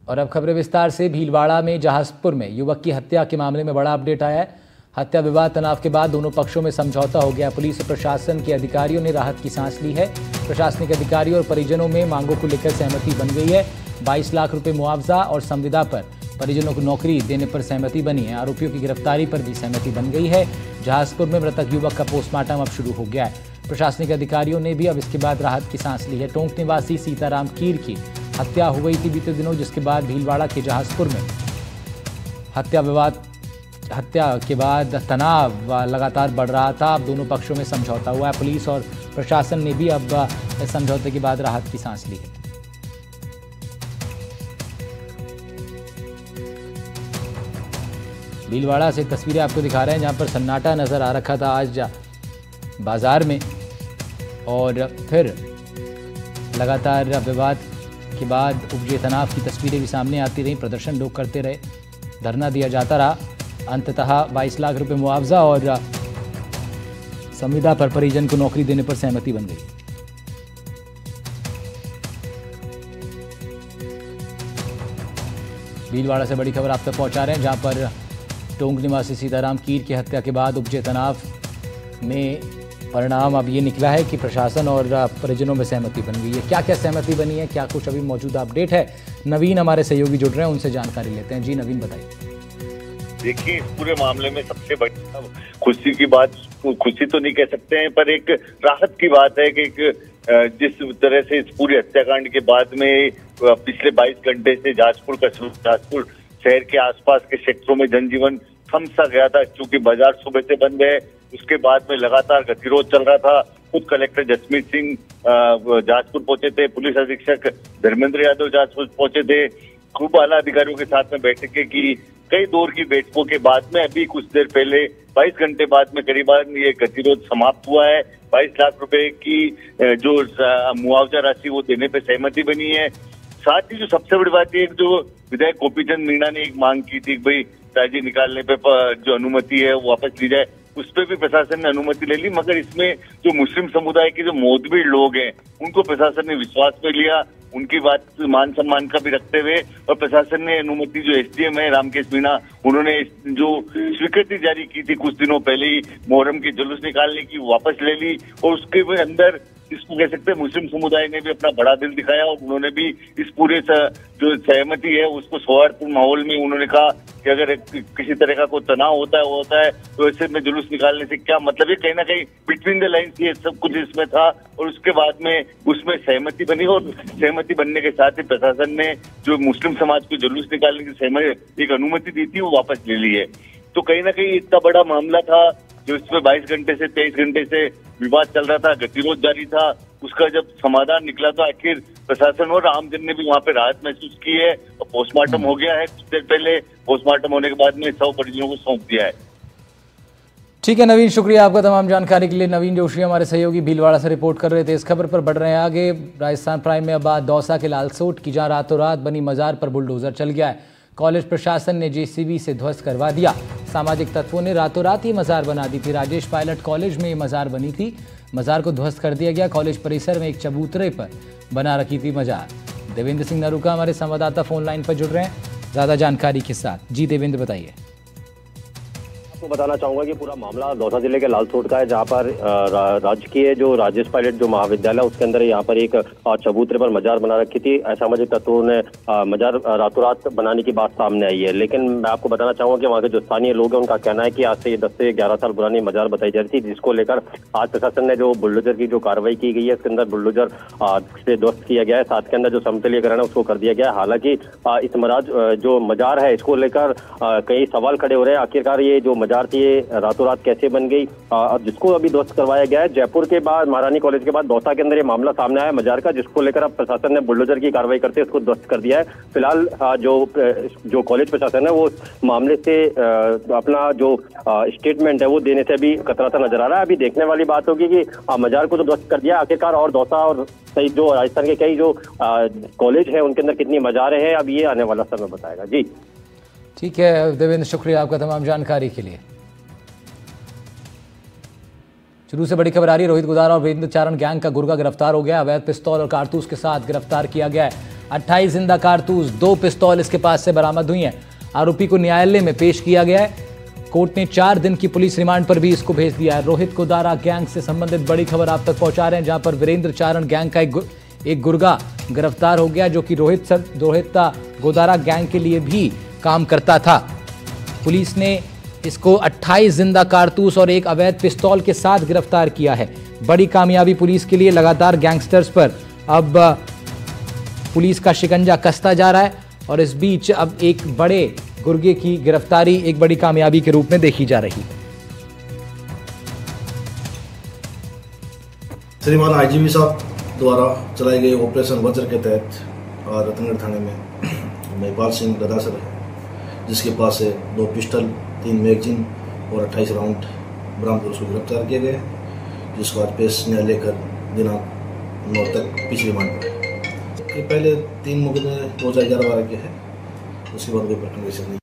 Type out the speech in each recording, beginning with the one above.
और अब खबरें विस्तार से। भीलवाड़ा में जहाजपुर में युवक की हत्या के मामले में बड़ा अपडेट आया है। हत्या विवाद तनाव के बाद दोनों पक्षों में समझौता हो गया। पुलिस और प्रशासन के अधिकारियों ने राहत की सांस ली है। प्रशासनिक अधिकारियों और परिजनों में मांगों को लेकर सहमति बन गई है। 22 लाख रुपए मुआवजा और संविदा पर परिजनों को नौकरी देने पर सहमति बनी है। आरोपियों की गिरफ्तारी पर भी सहमति बन गई है। जहाजपुर में मृतक युवक का पोस्टमार्टम अब शुरू हो गया है। प्रशासनिक अधिकारियों ने भी अब इसके बाद राहत की सांस ली है। टोंक निवासी सीताराम कीर की हत्या हो गई थी बीते दिनों, जिसके बाद भीलवाड़ा के जहाजपुर में हत्या के बाद तनाव लगातार बढ़ रहा था। अब दोनों पक्षों में समझौता हुआ है। पुलिस और प्रशासन ने भी अब इस समझौते के बाद राहत की सांस ली है। भीलवाड़ा से तस्वीरें आपको दिखा रहे हैं, जहां पर सन्नाटा नजर आ रखा था आज बाजार में, और फिर लगातार विवाद के बाद उपजे तनाव की तस्वीरें भी सामने आती रहीं। प्रदर्शन लोग करते रहे, धरना दिया जाता रहा। अंततः 22 लाख रुपए मुआवजा और संविदा पर परिजन को नौकरी देने पर सहमति बन गई। भीलवाड़ा से बड़ी खबर आप तक पहुंचा रहे हैं, जहां पर टोंक निवासी सीताराम कीर की हत्या के बाद उपजे तनाव में परिणाम अब ये निकला है कि प्रशासन और परिजनों में सहमति बन गई है। क्या क्या सहमति बनी है, क्या कुछ अभी मौजूदा अपडेट है, नवीन हमारे सहयोगी जुड़ रहे हैं, उनसे जानकारी लेते हैं। जी नवीन, बताइए। देखिए, इस पूरे मामले में सबसे बड़ी खुशी की बात, खुशी तो नहीं कह सकते हैं, पर एक राहत की बात है कि जिस तरह से इस पूरे हत्याकांड के बाद में पिछले 22 घंटे से जहाजपुर शहर के आसपास के क्षेत्रों में जनजीवन थम सा गया था, क्योंकि बाजार सुबह से बंद है। उसके बाद में लगातार गतिरोध चल रहा था। खुद कलेक्टर जसमीत सिंह जहाजपुर पहुंचे थे, पुलिस अधीक्षक धर्मेंद्र यादव जहाजपुर पहुंचे थे। खूब आला अधिकारियों के साथ में बैठकें की। कई दौर की बैठकों के बाद में अभी कुछ देर पहले 22 घंटे बाद में करीबन ये गतिरोध समाप्त हुआ है। 22 लाख रुपए की जो मुआवजा राशि वो देने पे सहमति बनी है। साथ ही जो सबसे बड़ी बात है, जो विधायक गोपीचंद मीणा ने एक मांग की थी, भाई ताजी निकालने पे जो अनुमति है वो वापस ली जाए, उस पर भी प्रशासन ने अनुमति ले ली। मगर इसमें जो मुस्लिम समुदाय के जो मोतबीर लोग हैं, उनको प्रशासन ने विश्वास में लिया। उनकी बात मान सम्मान का भी रखते हुए और प्रशासन ने अनुमति, जो एसडीएम है रामकेश मीणा, उन्होंने जो स्वीकृति जारी की थी कुछ दिनों पहले ही मुहर्रम के जुलूस निकालने की, वापस ले ली। और उसके अंदर इसको कह सकते हैं मुस्लिम समुदाय ने भी अपना बड़ा दिल दिखाया और उन्होंने भी इस पूरे जो सहमति है उसको सौहार्दपूर्ण माहौल में उन्होंने कहा कि अगर किसी तरह का कोई तनाव होता है तो ऐसे में जुलूस निकालने से क्या मतलब है। कहीं ना कहीं बिटवीन द लाइन्स ये सब कुछ इसमें था और उसके बाद में उसमें सहमति बनी और सहमति बनने के साथ ही प्रशासन ने जो मुस्लिम समाज को जुलूस निकालने की एक अनुमति दी थी वो वापस ले ली है। तो कहीं ना कहीं इतना बड़ा मामला था जो इसमें 22 घंटे से 23 घंटे से विवाद चल रहा था, गतिरोध जारी था, उसका जब समाधान निकला तो आखिर प्रशासन और आमजन ने भी वहाँ पे राहत महसूस की है। और पोस्टमार्टम हो गया है कुछ देर पहले। पोस्टमार्टम होने के बाद में 100 परिजनों को सौंप दिया है। ठीक है नवीन, शुक्रिया आपका तमाम जानकारी के लिए। नवीन जोशी हमारे सहयोगी भीलवाड़ा से रिपोर्ट कर रहे थे। इस खबर पर बढ़ रहे हैं आगे। राजस्थान प्राइम में अब बात दौसा के लालसोट की, जहां रातों रात बनी मजार पर बुलडोजर चल गया है। कॉलेज प्रशासन ने जेसीबी से ध्वस्त करवा दिया। सामाजिक तत्वों ने रातों रात ही मजार बना दी थी। राजेश पायलट कॉलेज में ये मजार बनी थी। मजार को ध्वस्त कर दिया गया। कॉलेज परिसर में एक चबूतरे पर बना रखी थी मजार। देवेंद्र सिंह नरूका हमारे संवाददाता फोन लाइन पर जुड़ रहे हैं ज़्यादा जानकारी के साथ। जी देवेंद्र, बताइए। आपको बताना चाहूंगा कि पूरा मामला दौसा जिले के लालसोट का है, जहां पर राजकीय जो राजेश पायलट जो महाविद्यालय उसके अंदर यहाँ पर एक चबूतरे पर मजार बना रखी थी। असामाजिक तत्वों ने मजार रातों रात बनाने की बात सामने आई है। लेकिन मैं आपको बताना चाहूंगा कि वहाँ के जो स्थानीय लोग हैं उनका कहना है कि आज से 10 से 11 साल पुरानी मजार बताई जा रही थी, जिसको लेकर आज प्रशासन ने जो बुलडोजर की जो कार्रवाई की गई है उसके अंदर बुलडोजर से ध्वस्त किया गया है। साथ के अंदर जो समतलीकरण है उसको कर दिया गया है। हालांकि इस जो मजार है इसको लेकर कई सवाल खड़े हो रहे हैं। आखिरकार ये जो मजार थी रातों रात कैसे बन गई, और जिसको अभी ध्वस्त करवाया गया है। जयपुर के बाद महारानी कॉलेज के बाद दौसा के अंदर ये मामला सामने आया मजार का, जिसको लेकर अब प्रशासन ने बुलडोजर की कार्रवाई करते उसको ध्वस्त कर दिया है। फिलहाल जो कॉलेज प्रशासन है वो मामले से अपना जो स्टेटमेंट है वो देने से अभी कतराता नजर आ रहा है। अभी देखने वाली बात होगी कि मजार को तो ध्वस्त कर दिया, आखिरकार और दौसा और सही जो राजस्थान के कई जो कॉलेज है उनके अंदर कितनी मजारें हैं, अब ये आने वाला समय बताएगा। जी ठीक है देवेंद्र, शुक्रिया आपका तमाम जानकारी के लिए। शुरू से बड़ी खबर आ रही है। रोहित गुदारा और वीरेंद्र चारण गैंग का गुर्गा गिरफ्तार हो गया। अवैध पिस्तौल और कारतूस के साथ गिरफ्तार किया गया है। 28 जिंदा कारतूस, 2 पिस्तौल इसके पास से बरामद हुई हैं। आरोपी को न्यायालय में पेश किया गया है। कोर्ट ने 4 दिन की पुलिस रिमांड पर भी इसको भेज दिया है। रोहित गोदारा गैंग से संबंधित बड़ी खबर आप तक पहुंचा रहे हैं, जहां पर वीरेंद्र चारण गैंग का एक गुर्गा गिरफ्तार हो गया, जो कि रोहित गोदारा गैंग के लिए भी काम करता था। पुलिस ने इसको 28 जिंदा कारतूस और एक अवैध पिस्तौल के साथ गिरफ्तार किया है। बड़ी कामयाबी पुलिस के लिए। लगातार गैंगस्टर्स पर अब पुलिस का शिकंजा कसता जा रहा है और इस बीच अब एक बड़े गुर्गे की गिरफ्तारी एक बड़ी कामयाबी के रूप में देखी जा रही है। श्रीमान आईजीपी साहब द्वारा चलाए गए ऑपरेशन वज्र के तहत रतनगढ़ थाने में महिपाल सिंह गदासर है, जिसके पास से 2 पिस्टल, 3 मैगजीन और 28 राउंड बरामद, उसको गिरफ्तार किया गया, जिसको आज पेश न्यायालय कर दिनांक 9 तक पिछली रिमांड पर है। ये पहले 3 मुकदमे 2011-12 के हैं, उसके बाद कोई पटना नहीं।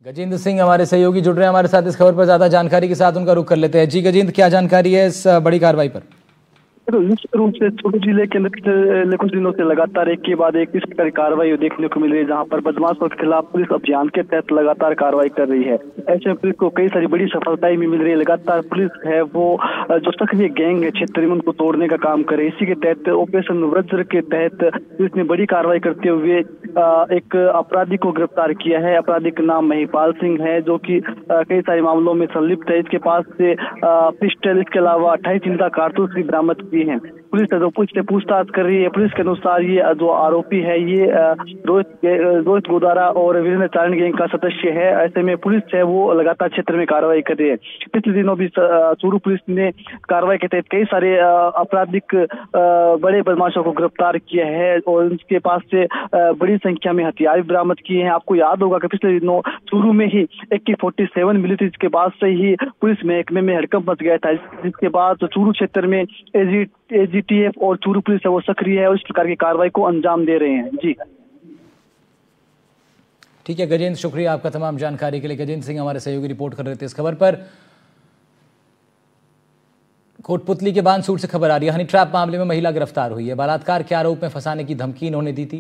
गजेंद्र सिंह हमारे सहयोगी जुड़ रहे हैं हमारे साथ इस खबर पर, ज्यादा जानकारी के साथ उनका रुख कर लेते हैं। जी गजेंद्र, क्या जानकारी है इस बड़ी कार्रवाई पर? निश्चित रूप से छोटे जिले के अंदर कुछ दिनों से लगातार एक के बाद एक इस प्रकार की कार्रवाई देखने को मिल रही है, जहां पर बदमाशों के खिलाफ पुलिस अभियान के तहत लगातार कार्रवाई कर रही है। ऐसे में पुलिस को कई सारी बड़ी सफलताएं भी मिल रही है। लगातार पुलिस है वो जो सक्रिय गैंग है क्षेत्र में उनको तोड़ने का काम करे। इसी के तहत ऑपरेशन वज्र के तहत पुलिस ने बड़ी कार्रवाई करते हुए एक अपराधी को गिरफ्तार किया है। अपराधी का नाम महिपाल सिंह है, जो कि कई सारे मामलों में संलिप्त है। इसके पास से पिस्टल, इसके अलावा 28 जिंदा कारतूस भी बरामद किए हैं। पुलिस से पूछताछ कर रही है। पुलिस के अनुसार ये जो आरोपी है ये रोहित गोदारा और वीरेंद्र चारण गैंग का सदस्य है। ऐसे में पुलिस है वो लगातार क्षेत्र में कार्रवाई कर रही है। पिछले दिनों भी चूरू पुलिस ने कार्रवाई के तहत कई सारे आपराधिक बड़े बदमाशों को गिरफ्तार किया है और उनके पास से बड़ी संख्या में हथियार बरामद किए हैं। आपको याद होगा कि पिछले दिनों चूरू में ही AK-47 मिली थी, जिसके बाद से ही पुलिस महकमे में हड़कंप मच गया था, जिसके बाद चूरू क्षेत्र में AGTF और चूरू पुलिस है वो सक्रिय है और इस प्रकार की कार्रवाई को अंजाम दे रहे हैं। जी ठीक है गजेंद्र, शुक्रिया आपका तमाम जानकारी के लिए। गजेंद्र सिंह हमारे सहयोगी रिपोर्ट कर रहे थे इस खबर पर। कोटपुतली के बानसूर से खबर आ रही है, हनी ट्रैप मामले में महिला गिरफ्तार हुई है। बलात्कार के आरोप में फंसाने की धमकी इन्होंने दी थी।